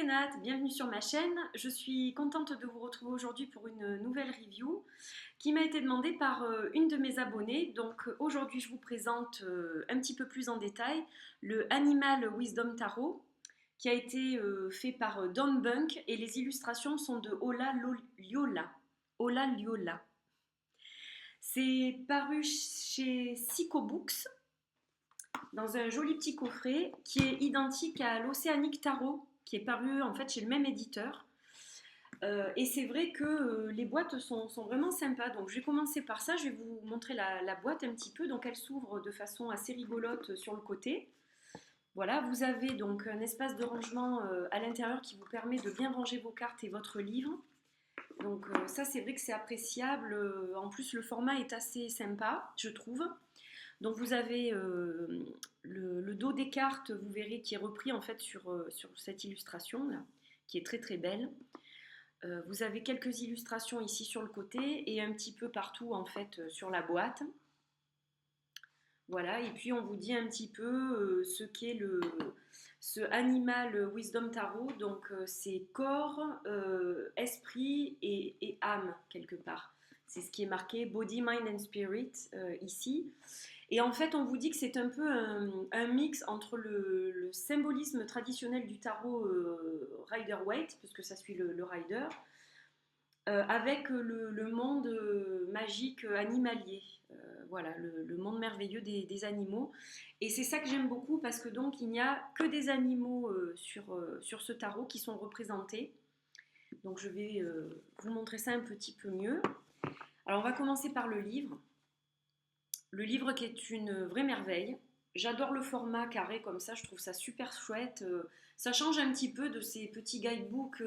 Nat, bienvenue sur ma chaîne. Je suis contente de vous retrouver aujourd'hui pour une nouvelle review qui m'a été demandée par une de mes abonnées. Donc aujourd'hui je vous présente un petit peu plus en détail le Animal Wisdom Tarot qui a été fait par Don Bunk et les illustrations sont de Liola. Ola Liola. C'est paru chez Psycho Books dans un joli petit coffret qui est identique à l'Océanique Tarot qui est paru en fait chez le même éditeur. Et c'est vrai que les boîtes sont vraiment sympas. Donc je vais commencer par ça, je vais vous montrer la boîte un petit peu. Donc elle s'ouvre de façon assez rigolote sur le côté. Voilà, vous avez donc un espace de rangement à l'intérieur qui vous permet de bien ranger vos cartes et votre livre. Donc ça c'est vrai que c'est appréciable. En plus le format est assez sympa, je trouve. Donc vous avez le dos des cartes, vous verrez, qui est repris en fait sur cette illustration là, qui est très très belle. Vous avez quelques illustrations ici sur le côté et un petit peu partout en fait sur la boîte. Voilà, et puis on vous dit un petit peu ce qu'est ce Animal Wisdom Tarot. Donc c'est corps, esprit et âme quelque part. C'est ce qui est marqué Body, Mind and Spirit ici. Et en fait, on vous dit que c'est un peu un mix entre le symbolisme traditionnel du tarot Rider-Waite, puisque ça suit le Rider, avec le monde magique animalier. Voilà, le monde merveilleux des animaux. Et c'est ça que j'aime beaucoup, parce que donc il n'y a que des animaux sur ce tarot qui sont représentés. Donc je vais vous montrer ça un petit peu mieux. Alors on va commencer par le livre. Le livre qui est une vraie merveille. J'adore le format carré comme ça, je trouve ça super chouette. Ça change un petit peu de ces petits guidebooks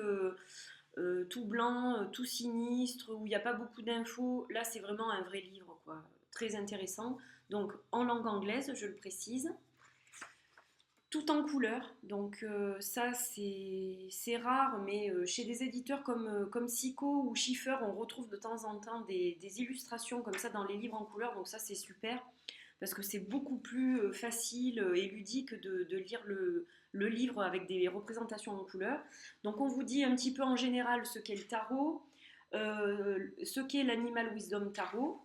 tout blanc, tout sinistre, où il n'y a pas beaucoup d'infos. Là, c'est vraiment un vrai livre, quoi. Très intéressant. Donc, en langue anglaise, je le précise. Tout en couleur, donc ça c'est rare, mais chez des éditeurs comme Sico ou Schiffer, on retrouve de temps en temps des illustrations comme ça dans les livres en couleur, donc ça c'est super, parce que c'est beaucoup plus facile et ludique de lire le livre avec des représentations en couleur. Donc on vous dit un petit peu en général ce qu'est le tarot, ce qu'est l'Animal Wisdom Tarot.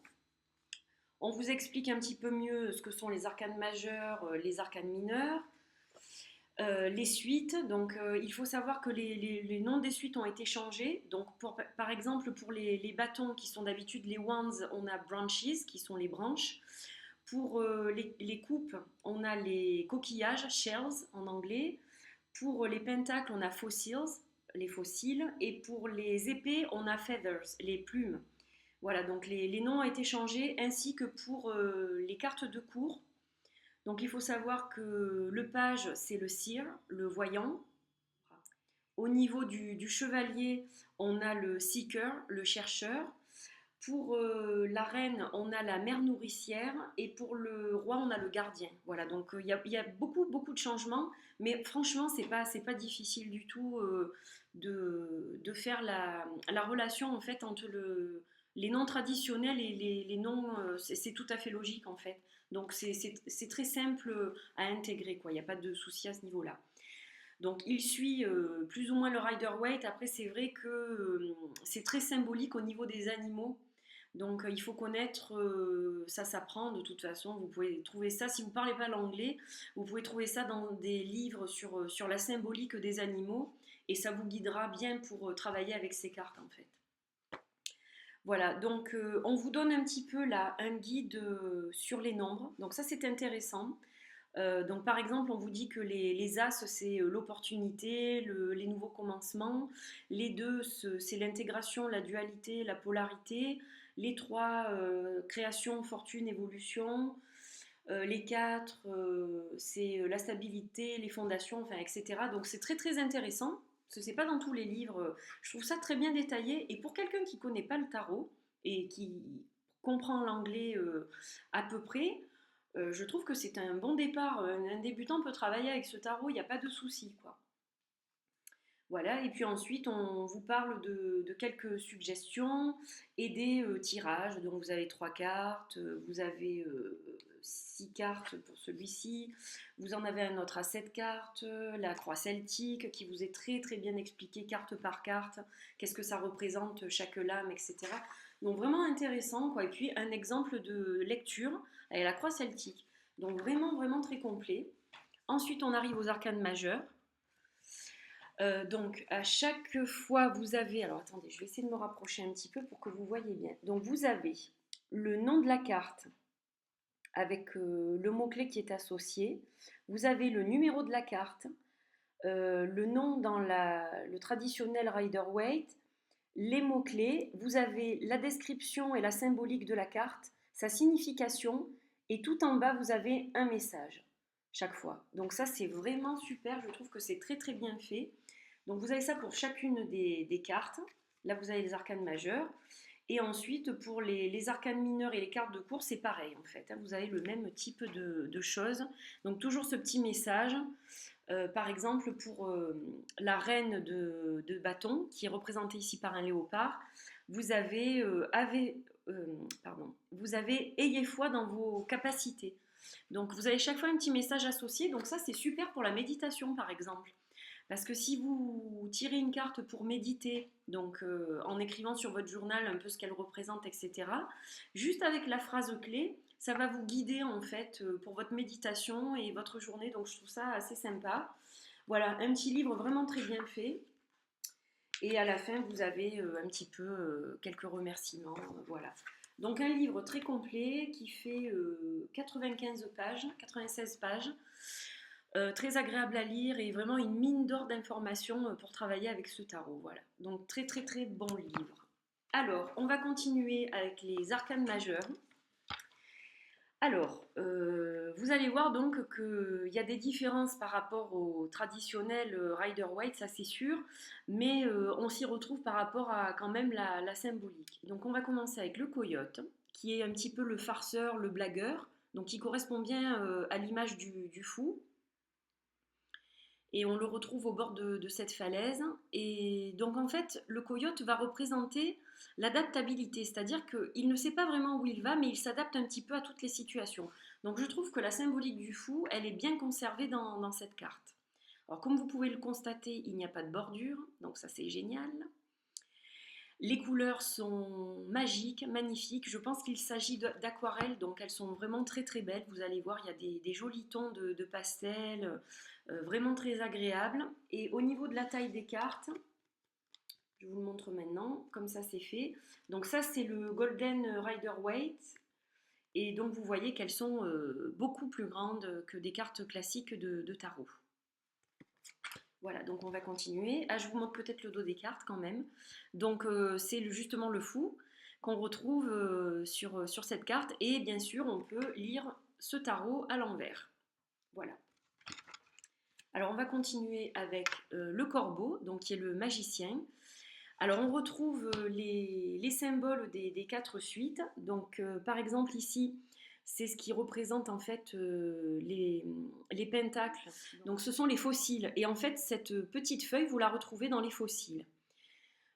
On vous explique un petit peu mieux ce que sont les arcanes majeurs, les arcanes mineurs. Les suites, donc il faut savoir que les noms des suites ont été changés. Donc par exemple pour les bâtons qui sont d'habitude les wands, on a branches qui sont les branches. Pour les coupes, on a les coquillages, shells en anglais. Pour les pentacles, on a fossils, les fossiles. Et pour les épées, on a feathers, les plumes. Voilà, donc les noms ont été changés, ainsi que pour les cartes de cours. Donc il faut savoir que le page, c'est le seer, le voyant. Au niveau du chevalier, on a le seeker, le chercheur. Pour la reine, on a la mère nourricière. Et pour le roi, on a le gardien. Voilà, donc il y a beaucoup, beaucoup de changements. Mais franchement, c'est pas difficile du tout de faire la relation en fait entre les noms traditionnels et les noms. C'est tout à fait logique en fait. Donc c'est très simple à intégrer, quoi. Il n'y a pas de souci à ce niveau-là. Donc il suit plus ou moins le Rider-Waite. Après c'est vrai que c'est très symbolique au niveau des animaux. Donc il faut connaître, ça s'apprend de toute façon. Vous pouvez trouver ça, si vous ne parlez pas l'anglais, vous pouvez trouver ça dans des livres sur la symbolique des animaux. Et ça vous guidera bien pour travailler avec ces cartes en fait. Voilà, donc on vous donne un petit peu là un guide sur les nombres. Donc ça c'est intéressant. Donc par exemple, on vous dit que les As, c'est l'opportunité, les nouveaux commencements. Les 2, c'est l'intégration, la dualité, la polarité. Les 3, création, fortune, évolution. Les 4, c'est la stabilité, les fondations, enfin, etc. Donc c'est très très intéressant. Parce que c'est pas dans tous les livres. Je trouve ça très bien détaillé. Et pour quelqu'un qui connaît pas le tarot et qui comprend l'anglais à peu près, je trouve que c'est un bon départ. Un débutant peut travailler avec ce tarot, il n'y a pas de souci, quoi. Voilà, et puis ensuite on vous parle de quelques suggestions et des tirages. Donc vous avez 3 cartes, vous avez 6 cartes pour celui-ci. Vous en avez un autre à 7 cartes, la croix celtique qui vous est très très bien expliqué carte par carte, qu'est-ce que ça représente chaque lame, etc. Donc vraiment intéressant, quoi. Et puis un exemple de lecture avec la croix celtique. Donc vraiment vraiment très complet. Ensuite on arrive aux arcanes majeures. Donc à chaque fois vous avez, alors attendez, je vais essayer de me rapprocher un petit peu pour que vous voyez bien. Donc vous avez le nom de la carte avec le mot-clé qui est associé. Vous avez le numéro de la carte, le nom dans le traditionnel Rider-Waite, les mots-clés, vous avez la description et la symbolique de la carte, sa signification, et tout en bas, vous avez un message chaque fois. Donc ça, c'est vraiment super, je trouve que c'est très très bien fait. Donc vous avez ça pour chacune des cartes. Là, vous avez les arcanes majeures. Et ensuite, pour les arcanes mineures et les cartes de course, c'est pareil en fait. Vous avez le même type de choses. Donc toujours ce petit message. Par exemple, pour la reine de bâton, qui est représentée ici par un léopard, vous avez, vous avez ayez foi dans vos capacités. Donc vous avez chaque fois un petit message associé. Donc ça, c'est super pour la méditation, par exemple. Parce que si vous tirez une carte pour méditer, donc en écrivant sur votre journal un peu ce qu'elle représente, etc., juste avec la phrase clé, ça va vous guider en fait pour votre méditation et votre journée. Donc je trouve ça assez sympa. Voilà, un petit livre vraiment très bien fait. Et à la fin, vous avez un petit peu quelques remerciements. Voilà. Donc un livre très complet qui fait 95 pages, 96 pages. Très agréable à lire et vraiment une mine d'or d'informations pour travailler avec ce tarot. Voilà. Donc très très très bon livre. Alors, on va continuer avec les arcanes majeures. Alors, vous allez voir donc qu'il y a des différences par rapport au traditionnel Rider-Waite, ça c'est sûr, mais on s'y retrouve par rapport à quand même la symbolique. Donc on va commencer avec le coyote, qui est un petit peu le farceur, le blagueur, donc qui correspond bien à l'image du fou. Et on le retrouve au bord de cette falaise. Et donc en fait, le coyote va représenter l'adaptabilité, c'est-à-dire qu'il ne sait pas vraiment où il va, mais il s'adapte un petit peu à toutes les situations. Donc je trouve que la symbolique du fou, elle est bien conservée dans cette carte. Alors comme vous pouvez le constater, il n'y a pas de bordure, donc ça c'est génial. Les couleurs sont magiques, magnifiques. Je pense qu'il s'agit d'aquarelles, donc elles sont vraiment très très belles. Vous allez voir, il y a des jolis tons de pastel, vraiment très agréables. Et au niveau de la taille des cartes, je vous le montre maintenant, comme ça c'est fait. Donc ça c'est le Golden Rider-Waite. Et donc vous voyez qu'elles sont beaucoup plus grandes que des cartes classiques de tarot. Voilà, donc on va continuer. Ah, je vous montre peut-être le dos des cartes quand même. Donc c'est justement le fou qu'on retrouve sur cette carte. Et bien sûr, on peut lire ce tarot à l'envers. Voilà. Alors on va continuer avec le corbeau, donc qui est le magicien. Alors on retrouve les symboles des 4 suites. Donc par exemple ici, c'est ce qui représente en fait les pentacles. Donc ce sont les fossiles. Et en fait, cette petite feuille, vous la retrouvez dans les fossiles.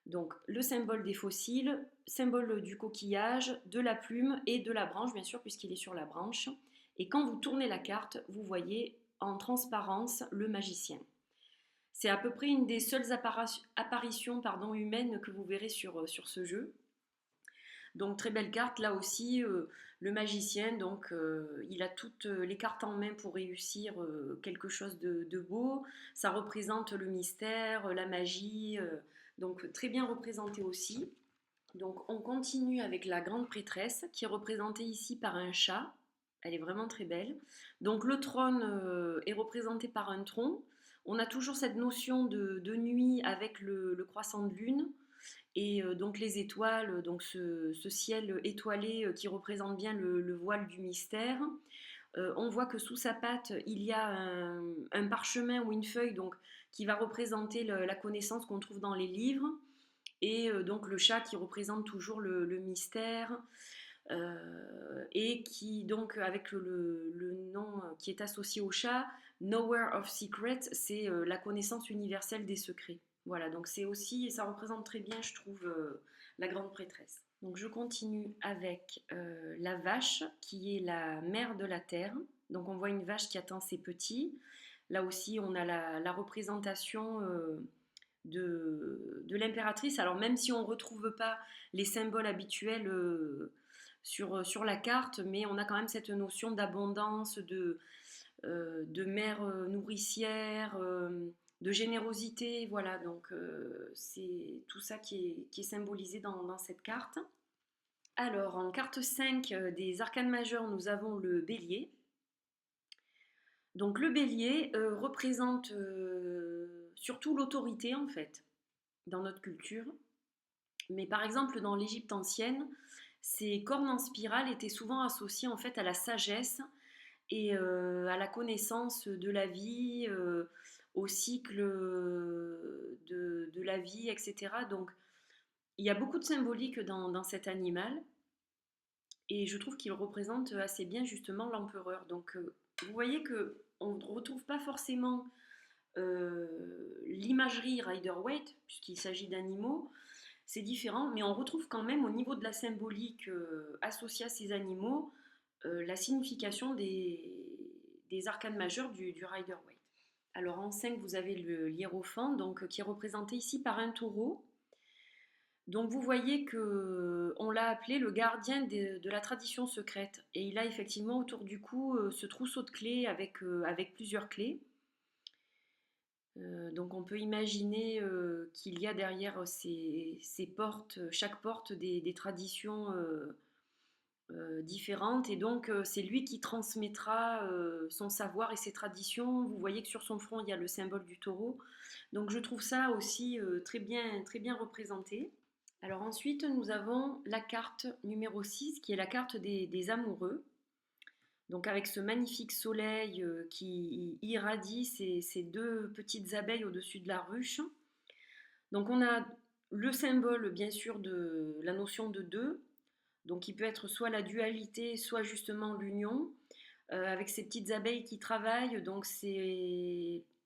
Donc le symbole des fossiles, symbole du coquillage, de la plume et de la branche, bien sûr, puisqu'il est sur la branche. Et quand vous tournez la carte, vous voyez en transparence le magicien. C'est à peu près une des seules apparitions humaines que vous verrez sur ce jeu. Donc très belle carte, là aussi, le magicien, donc il a toutes les cartes en main pour réussir quelque chose de beau. Ça représente le mystère, la magie, donc très bien représenté aussi. Donc on continue avec la grande prêtresse qui est représentée ici par un chat. Elle est vraiment très belle. Donc le trône est représenté par un tronc. On a toujours cette notion de nuit avec le croissant de lune. Et donc les étoiles, donc ce ciel étoilé qui représente bien le voile du mystère. On voit que sous sa patte, il y a un parchemin ou une feuille donc, qui va représenter la connaissance qu'on trouve dans les livres. Et donc le chat qui représente toujours le mystère. Et qui donc avec le nom qui est associé au chat, Knower of Secrets, c'est la connaissance universelle des secrets. Voilà, donc c'est aussi, ça représente très bien, je trouve, la grande prêtresse. Donc je continue avec la vache, qui est la mère de la terre. Donc on voit une vache qui attend ses petits. Là aussi, on a la représentation de l'impératrice. Alors même si on ne retrouve pas les symboles habituels sur la carte, mais on a quand même cette notion d'abondance, de mère nourricière, de générosité. Voilà, donc c'est tout ça qui est symbolisé dans cette carte. Alors, en carte 5 des arcanes majeures, nous avons le bélier. Donc le bélier représente surtout l'autorité en fait dans notre culture. Mais par exemple dans l'Égypte ancienne, ces cornes en spirale étaient souvent associées en fait à la sagesse et à la connaissance de la vie, au cycle de la vie, etc. Donc il y a beaucoup de symbolique dans cet animal et je trouve qu'il représente assez bien justement l'empereur. Donc vous voyez que on ne retrouve pas forcément l'imagerie Rider-Waite, puisqu'il s'agit d'animaux, c'est différent, mais on retrouve quand même au niveau de la symbolique associée à ces animaux la signification des arcanes majeures du Rider-Waite. Alors en 5, vous avez le hiérophant, donc, qui est représenté ici par un taureau. Donc vous voyez que on l'a appelé le gardien de la tradition secrète. Et il a effectivement autour du cou ce trousseau de clés avec plusieurs clés. Donc on peut imaginer qu'il y a derrière ces portes, chaque porte des traditions différentes. Et donc c'est lui qui transmettra son savoir et ses traditions. Vous voyez que sur son front il y a le symbole du taureau. Donc je trouve ça aussi très bien représenté. Alors ensuite nous avons la carte numéro 6 qui est la carte des amoureux. Donc avec ce magnifique soleil qui irradie ces deux petites abeilles au-dessus de la ruche. Donc on a le symbole bien sûr de la notion de deux, donc qui peut être soit la dualité, soit justement l'union, avec ces petites abeilles qui travaillent. Donc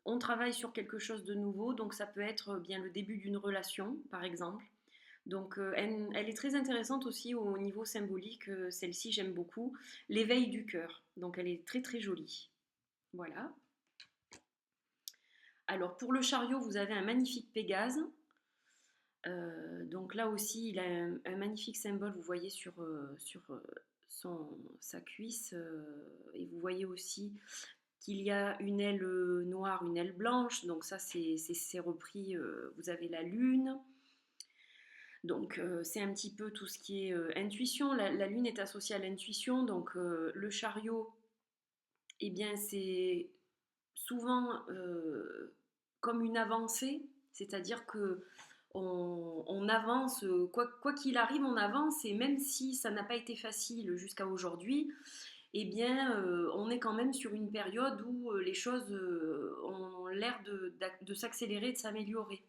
on travaille sur quelque chose de nouveau, donc ça peut être bien le début d'une relation par exemple. Donc elle est très intéressante aussi au niveau symbolique, celle-ci j'aime beaucoup, l'éveil du cœur. Donc elle est très très jolie. Voilà. Alors pour le chariot, vous avez un magnifique Pégase. Donc là aussi, il a un magnifique symbole, vous voyez sur sa cuisse. Et vous voyez aussi qu'il y a une aile noire, une aile blanche. Donc ça, c'est repris. Vous avez la lune. Donc c'est un petit peu tout ce qui est intuition. La lune est associée à l'intuition. Donc le chariot, eh bien c'est souvent comme une avancée. C'est-à-dire que on avance, quoi qu'il arrive, on avance. Et même si ça n'a pas été facile jusqu'à aujourd'hui, eh bien on est quand même sur une période où les choses ont l'air de s'accélérer, de s'améliorer.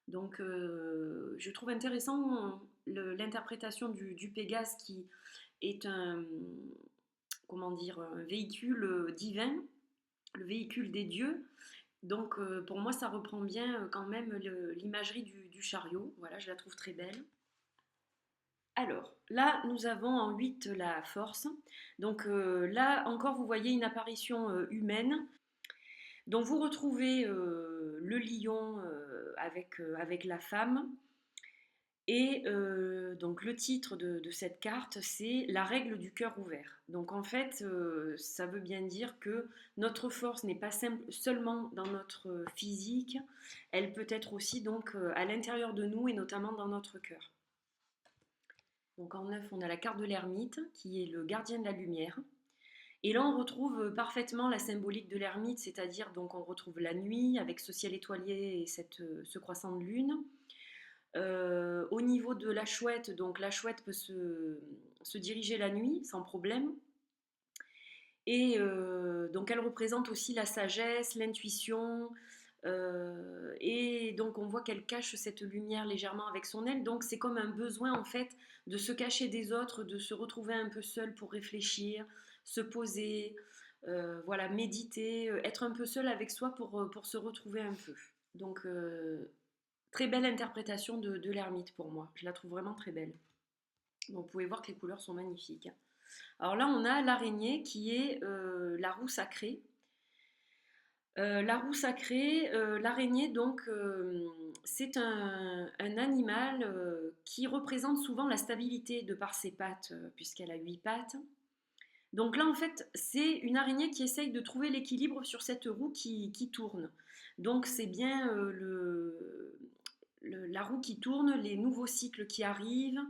Donc je trouve intéressant l'interprétation du Pégase qui est comment dire, un véhicule divin, le véhicule des dieux. Donc pour moi ça reprend bien quand même l'imagerie du chariot. Voilà, je la trouve très belle. Alors là nous avons en 8 la force. Donc là encore vous voyez une apparition humaine. Donc vous retrouvez le lion avec la femme. Et donc le titre de cette carte, c'est la règle du cœur ouvert. Donc en fait, ça veut bien dire que notre force n'est pas seulement dans notre physique, elle peut être aussi donc à l'intérieur de nous et notamment dans notre cœur. Donc en 9, on a la carte de l'ermite qui est le gardien de la lumière. Et là, on retrouve parfaitement la symbolique de l'ermite, c'est-à-dire donc on retrouve la nuit avec ce ciel étoilé et ce croissant de lune. Au niveau de la chouette, donc la chouette peut se diriger la nuit sans problème. Et donc elle représente aussi la sagesse, l'intuition. Et donc on voit qu'elle cache cette lumière légèrement avec son aile. Donc c'est comme un besoin en fait de se cacher des autres, de se retrouver un peu seul pour réfléchir, se poser, voilà, méditer, être un peu seul avec soi pour se retrouver un peu. Donc Très belle interprétation de l'ermite pour moi. Je la trouve vraiment très belle. Donc, vous pouvez voir que les couleurs sont magnifiques. Alors là, on a l'araignée qui est la roue sacrée. La roue sacrée, l'araignée, donc, c'est un animal qui représente souvent la stabilité de par ses pattes, puisqu'elle a 8 pattes. Donc là, en fait, c'est une araignée qui essaye de trouver l'équilibre sur cette roue qui tourne. Donc c'est bien la roue qui tourne, les nouveaux cycles qui arrivent.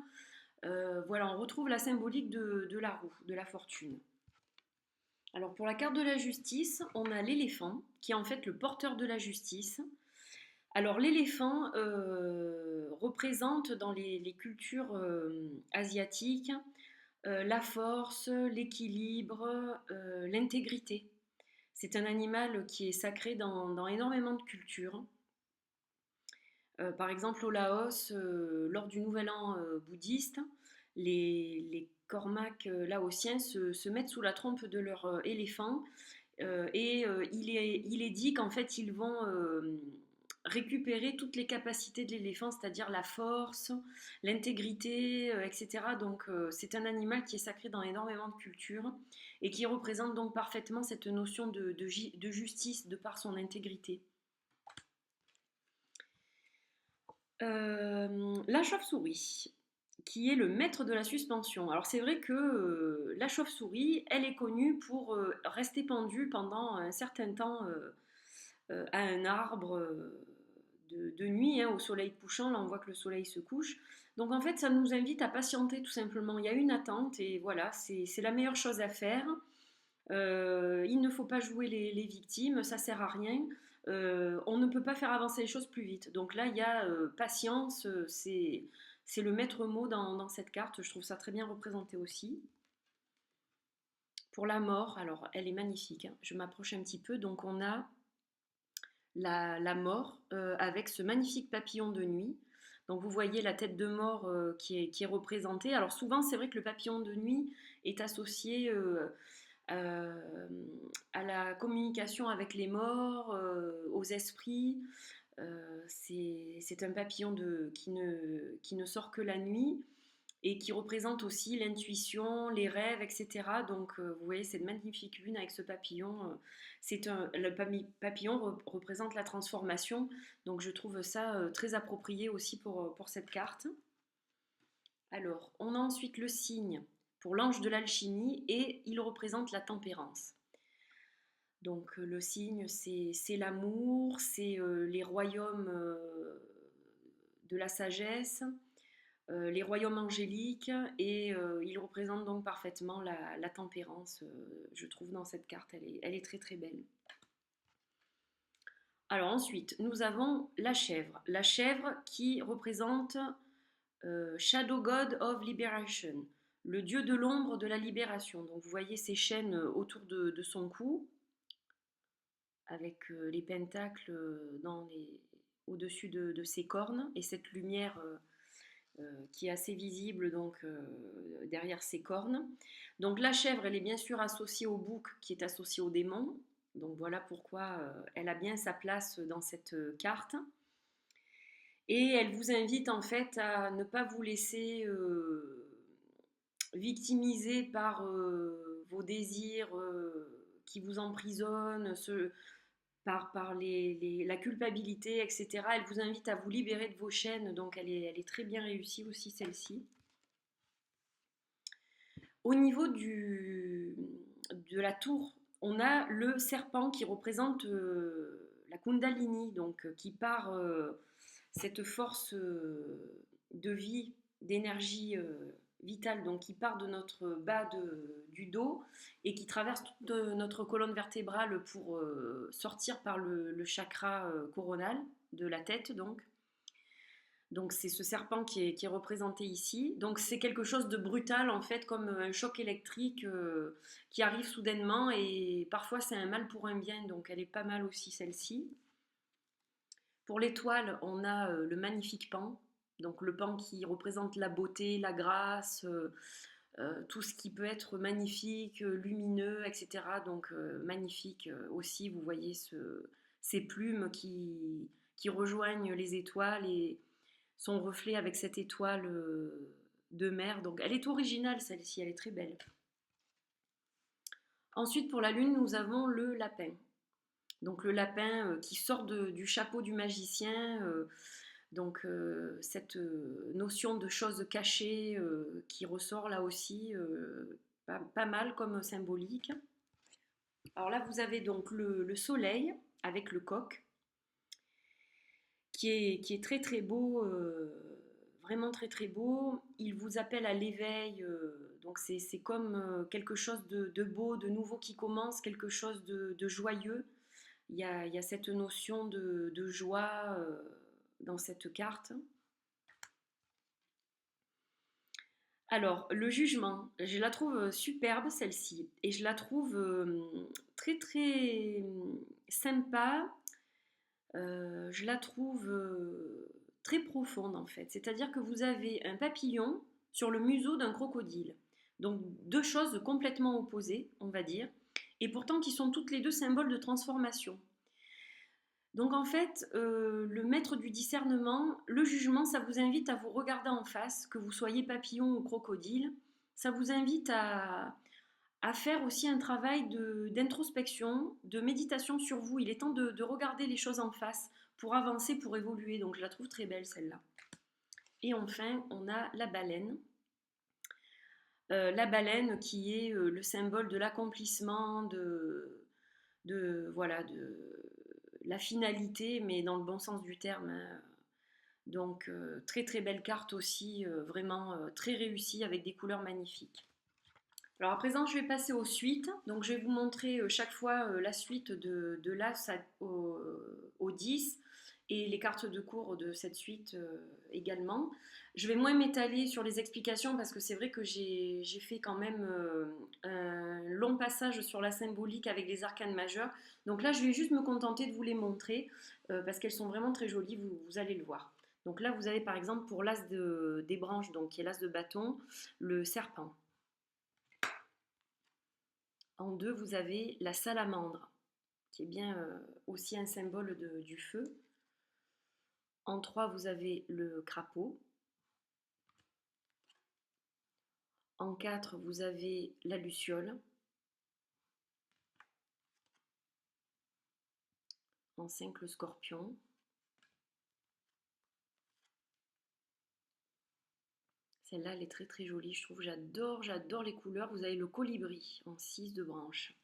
Voilà, on retrouve la symbolique de la roue, de la fortune. Alors pour la carte de la justice, on a l'éléphant, qui est en fait le porteur de la justice. Alors l'éléphant représente dans les cultures asiatiques la force, l'équilibre, l'intégrité. C'est un animal qui est sacré dans énormément de cultures. Par exemple, au Laos, lors du Nouvel An bouddhiste, les cormacs laotiens se mettent sous la trompe de leur éléphant et il est dit qu'en fait, ils vont récupérer toutes les capacités de l'éléphant, c'est-à-dire la force, l'intégrité, etc. Donc c'est un animal qui est sacré dans énormément de cultures et qui représente donc parfaitement cette notion de justice de par son intégrité. La chauve-souris, qui est le maître de la suspension. Alors c'est vrai que la chauve-souris, elle est connue pour rester pendue pendant un certain temps à un arbre de nuit, hein, au soleil couchant. Là, on voit que le soleil se couche. Donc en fait, ça nous invite à patienter tout simplement. Il y a une attente et voilà, c'est la meilleure chose à faire. Il ne faut pas jouer les victimes, ça sert à rien. On ne peut pas faire avancer les choses plus vite. Donc là, il y a patience, c'est le maître mot dans cette carte. Je trouve ça très bien représenté aussi. Pour la mort, alors elle est magnifique, hein. Je m'approche un petit peu. Donc on a la mort avec ce magnifique papillon de nuit. Donc vous voyez la tête de mort qui est représentée. Alors souvent, c'est vrai que le papillon de nuit est associé à la communication avec les morts, aux esprits. C'est un papillon qui ne sort que la nuit et qui représente aussi l'intuition, les rêves, etc. Donc vous voyez cette magnifique lune avec ce papillon. Le papillon représente la transformation, donc je trouve ça très approprié aussi pour cette carte. Alors, on a ensuite le signe pour l'ange de l'alchimie et il représente la tempérance. Donc le signe, c'est l'amour, c'est les royaumes de la sagesse, les royaumes angéliques, et il représente donc parfaitement la tempérance, je trouve, dans cette carte. Elle est très très belle. Alors ensuite, nous avons la chèvre. La chèvre qui représente Shadow God of Liberation, le dieu de l'ombre de la libération. Donc vous voyez ces chaînes autour de son cou, avec les pentacles au-dessus de ses cornes, et cette lumière qui est assez visible donc derrière ses cornes. Donc la chèvre, elle est bien sûr associée au bouc qui est associé au démon. Donc voilà pourquoi elle a bien sa place dans cette carte. Et elle vous invite en fait à ne pas vous laisser victimiser par vos désirs qui vous emprisonnent, par la culpabilité, etc. Elle vous invite à vous libérer de vos chaînes, donc elle est très bien réussie aussi celle-ci. Au niveau de la tour, on a le serpent qui représente la Kundalini, donc qui part cette force de vie, d'énergie vitale, donc qui part de notre bas du dos et qui traverse toute notre colonne vertébrale pour sortir par le chakra coronal de la tête, donc. Donc c'est ce serpent qui est représenté ici. Donc c'est quelque chose de brutal en fait, comme un choc électrique qui arrive soudainement, et parfois c'est un mal pour un bien, donc elle est pas mal aussi celle-ci. Pour l'étoile, on a le magnifique pan, donc le pan qui représente la beauté, la grâce, tout ce qui peut être magnifique, lumineux, etc. Donc magnifique aussi, vous voyez ces plumes qui qui rejoignent les étoiles et son reflet avec cette étoile de mer. Donc elle est originale celle-ci, elle est très belle. Ensuite pour la lune, nous avons le lapin. Donc le lapin qui sort du chapeau du magicien, donc cette notion de choses cachées qui ressort là aussi, pas mal comme symbolique. Alors là vous avez donc le soleil avec le coq qui est très très beau, vraiment très très beau. Il vous appelle à l'éveil, donc c'est comme quelque chose de beau, de nouveau qui commence, quelque chose de joyeux. Il y a cette notion de joie dans cette carte. Alors, le jugement, je la trouve superbe celle-ci et je la trouve très très sympa. Je la trouve très profonde en fait. C'est-à-dire que vous avez un papillon sur le museau d'un crocodile. Donc deux choses complètement opposées, on va dire, et pourtant qui sont toutes les deux symboles de transformation. Donc en fait, le maître du discernement, le jugement, ça vous invite à vous regarder en face, que vous soyez papillon ou crocodile. Ça vous invite à faire aussi un travail d'introspection, de méditation sur vous. Il est temps de regarder les choses en face pour avancer, pour évoluer. Donc je la trouve très belle celle-là. Et enfin, on a la baleine. La baleine qui est le symbole de l'accomplissement, voilà, de la finalité, mais dans le bon sens du terme, hein. Donc très très belle carte aussi, vraiment très réussie avec des couleurs magnifiques. Alors à présent, je vais passer aux suites. Donc je vais vous montrer chaque fois la suite de l'As au 10 et les cartes de cours de cette suite également. Je vais moins m'étaler sur les explications parce que c'est vrai que j'ai fait quand même un long passage sur la symbolique avec les arcanes majeurs. Donc là, je vais juste me contenter de vous les montrer parce qu'elles sont vraiment très jolies, vous allez le voir. Donc là, vous avez par exemple pour l'As des branches, donc qui est l'As de bâton, le serpent. En 2, vous avez la salamandre, qui est bien aussi un symbole du feu. En 3, vous avez le crapaud. En 4, vous avez la luciole. En 5, le scorpion. Celle-là, elle est très très jolie, je trouve. J'adore les couleurs. Vous avez le colibri en 6 de branches.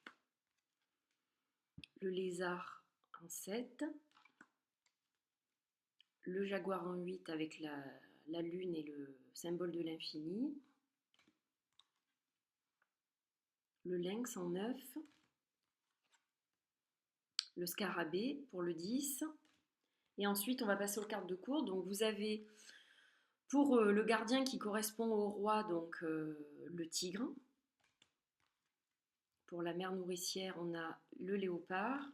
Le lézard en 7. Le jaguar en 8 avec la lune et le symbole de l'infini. Le lynx en 9. Le scarabée pour le 10. Et ensuite, on va passer aux cartes de cours. Donc, vous avez pour le gardien qui correspond au roi, donc le tigre. Pour la mère nourricière, on a le léopard.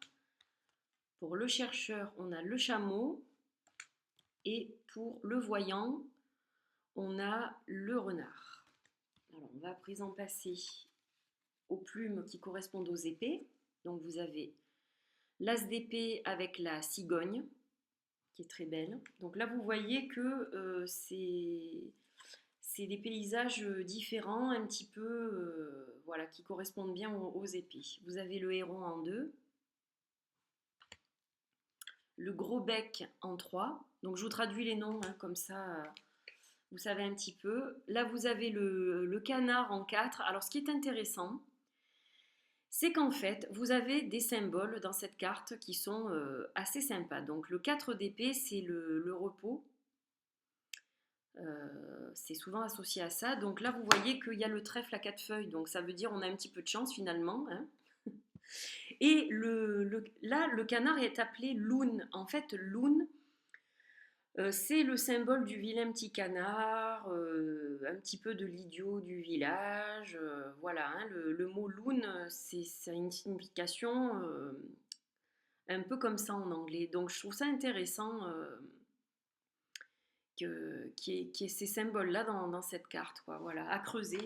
Pour le chercheur, on a le chameau. Et pour le voyant, on a le renard. Alors, on va à présent passer aux plumes qui correspondent aux épées. Donc, vous avez l'as d'épée avec la cigogne, qui est très belle. Donc là, vous voyez que c'est des paysages différents, un petit peu, voilà, qui correspondent bien aux épées. Vous avez le héron en 2, le gros bec en 3. Donc je vous traduis les noms, hein, comme ça, vous savez un petit peu. Là, vous avez le canard en 4. Alors ce qui est intéressant, c'est qu'en fait, vous avez des symboles dans cette carte qui sont assez sympas. Donc le 4 d'épée, c'est le repos. C'est souvent associé à ça. Donc là, vous voyez qu'il y a le trèfle à 4 feuilles. Donc ça veut dire on a un petit peu de chance finalement, hein. Et là, le canard est appelé Loun. En fait, Loun, c'est le symbole du vilain petit canard, un petit peu de l'idiot du village. Voilà, hein, le mot loon, c'est une signification un peu comme ça en anglais. Donc je trouve ça intéressant qu'il y ait ces symboles-là dans cette carte, quoi. Voilà, à creuser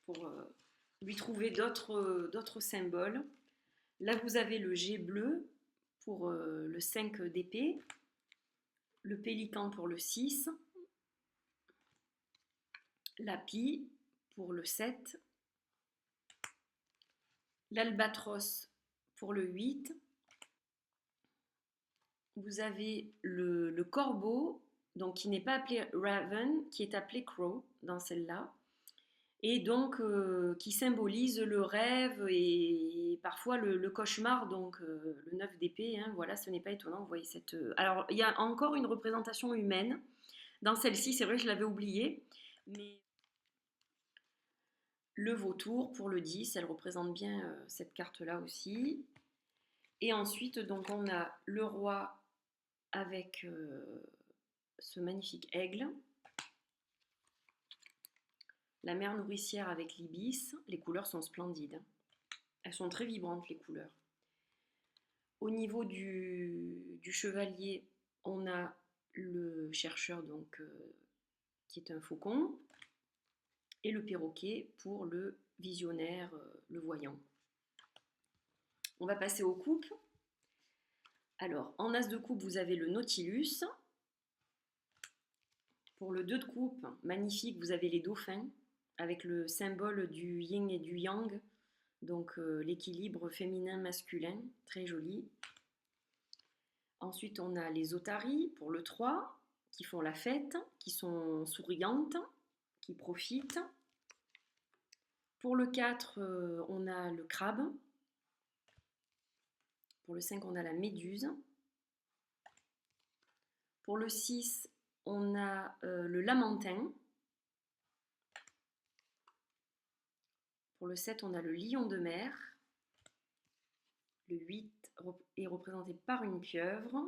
pour lui trouver d'autres symboles. Là, vous avez le jet bleu pour le 5 d'épée, le pélican pour le 6, la pie pour le 7, l'albatros pour le 8. Vous avez le corbeau, donc qui n'est pas appelé raven, qui est appelé crow dans celle-là, et donc qui symbolise le rêve et parfois le cauchemar, donc le 9 d'épée, hein, voilà, ce n'est pas étonnant, vous voyez cette... Alors, il y a encore une représentation humaine dans celle-ci, c'est vrai que je l'avais oublié, mais le vautour pour le 10, elle représente bien cette carte-là aussi. Et ensuite, donc, on a le roi avec ce magnifique aigle, la mère nourricière avec l'ibis. Les couleurs sont splendides, hein. Elles sont très vibrantes, les couleurs. Au niveau du chevalier, on a le chercheur, donc, qui est un faucon, et le perroquet pour le visionnaire, le voyant. On va passer aux coupes. Alors, en as de coupe, vous avez le Nautilus. Pour le 2 de coupe, magnifique, vous avez les dauphins, avec le symbole du yin et du yang, donc l'équilibre féminin-masculin, très joli. Ensuite, on a les otaries pour le 3, qui font la fête, qui sont souriantes, qui profitent. Pour le 4, on a le crabe. Pour le 5, on a la méduse. Pour le 6, on a le lamentin. Pour le 7, on a le lion de mer. Le 8 est représenté par une pieuvre.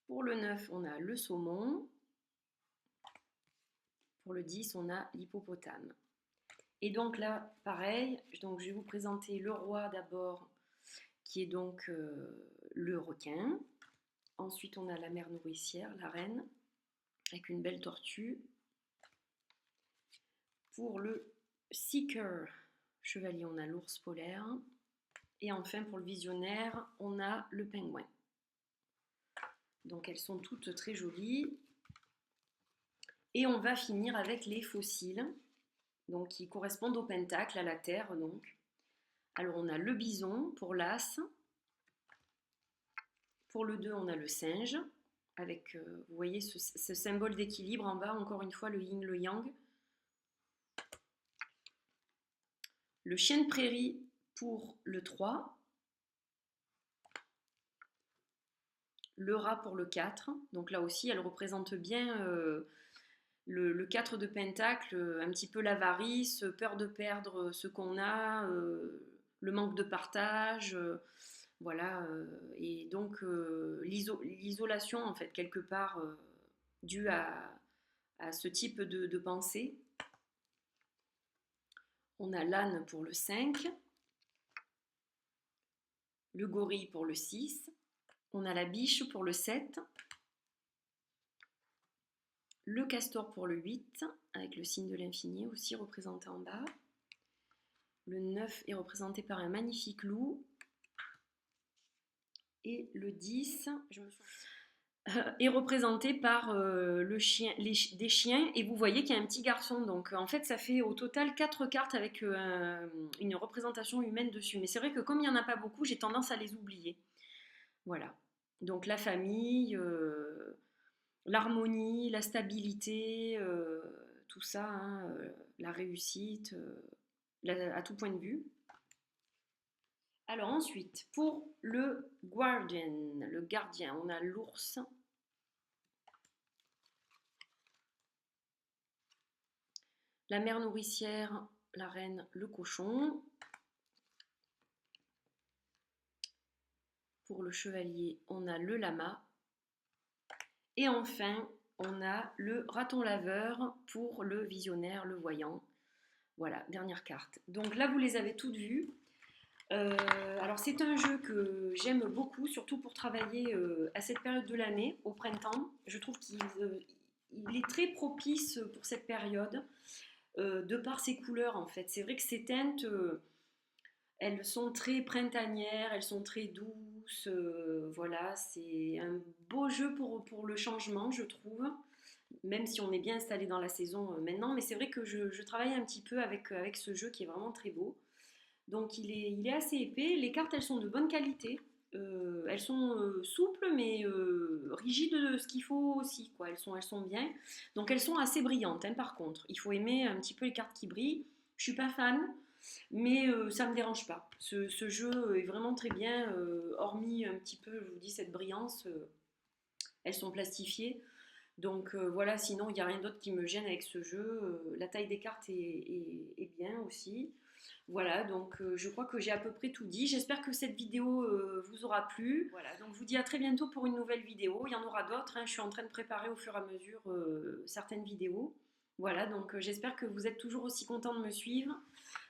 Pour le 9, on a le saumon. Pour le 10, on a l'hippopotame. Et donc là, pareil, donc je vais vous présenter le roi d'abord, qui est donc le requin. Ensuite, on a la mère nourricière, la reine, avec une belle tortue. Pour le seeker, chevalier, on a l'ours polaire. Et enfin, pour le visionnaire, on a le pingouin. Donc, elles sont toutes très jolies. Et on va finir avec les fossiles, donc qui correspondent au pentacle, à la terre, donc. Alors, on a le bison pour l'as. Pour le 2, on a le singe, avec, vous voyez, ce symbole d'équilibre en bas, encore une fois, le yin, le yang. Le chien de prairie pour le 3. Le rat pour le 4. Donc là aussi, elle représente bien le 4 de pentacle, un petit peu l'avarice, peur de perdre ce qu'on a, le manque de partage, voilà, et donc l'isolation en fait quelque part due à ce type de pensée. On a l'âne pour le 5, le gorille pour le 6, on a la biche pour le 7, le castor pour le 8, avec le signe de l'infini aussi représenté en bas. Le 9 est représenté par un magnifique loup. Et le 10 est représenté par des chiens. Et vous voyez qu'il y a un petit garçon. Donc en fait, ça fait au total 4 cartes avec une représentation humaine dessus. Mais c'est vrai que comme il n'y en a pas beaucoup, j'ai tendance à les oublier. Voilà. Donc la famille, l'harmonie, la stabilité, tout ça, hein, la réussite, à tout point de vue. Alors ensuite, pour le guardian, le gardien, on a l'ours. La mère nourricière, la reine, le cochon. Pour le chevalier, on a le lama. Et enfin, on a le raton laveur pour le visionnaire, le voyant. Voilà, dernière carte. Donc là, vous les avez toutes vues. Alors c'est un jeu que j'aime beaucoup, surtout pour travailler à cette période de l'année, au printemps. Je trouve qu'il est très propice pour cette période, de par ses couleurs en fait. C'est vrai que ces teintes, Elles sont très printanières, elles sont très douces. Voilà, c'est un beau jeu pour le changement, je trouve. Même si on est bien installé dans la saison maintenant. Mais c'est vrai que je travaille un petit peu avec ce jeu qui est vraiment très beau. Donc il est assez épais. Les cartes, elles sont de bonne qualité. Elles sont souples mais rigides de ce qu'il faut aussi, quoi. Elles sont bien. Donc elles sont assez brillantes, hein, par contre. Il faut aimer un petit peu les cartes qui brillent. Je suis pas fan, mais ça ne me dérange pas. Ce jeu est vraiment très bien, hormis un petit peu, je vous dis, cette brillance. Elles sont plastifiées. Donc voilà, sinon il n'y a rien d'autre qui me gêne avec ce jeu. La taille des cartes est bien aussi. Voilà, donc je crois que j'ai à peu près tout dit. J'espère que cette vidéo vous aura plu. Voilà, donc je vous dis à très bientôt pour une nouvelle vidéo. Il y en aura d'autres, hein. Je suis en train de préparer au fur et à mesure certaines vidéos. Voilà, donc j'espère que vous êtes toujours aussi content de me suivre.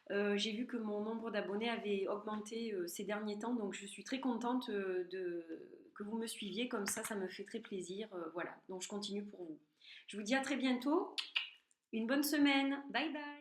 J'ai vu que mon nombre d'abonnés avait augmenté ces derniers temps, donc je suis très contente que vous me suiviez comme ça me fait très plaisir. Voilà, donc je continue pour vous. Je vous dis à très bientôt, une bonne semaine, bye bye.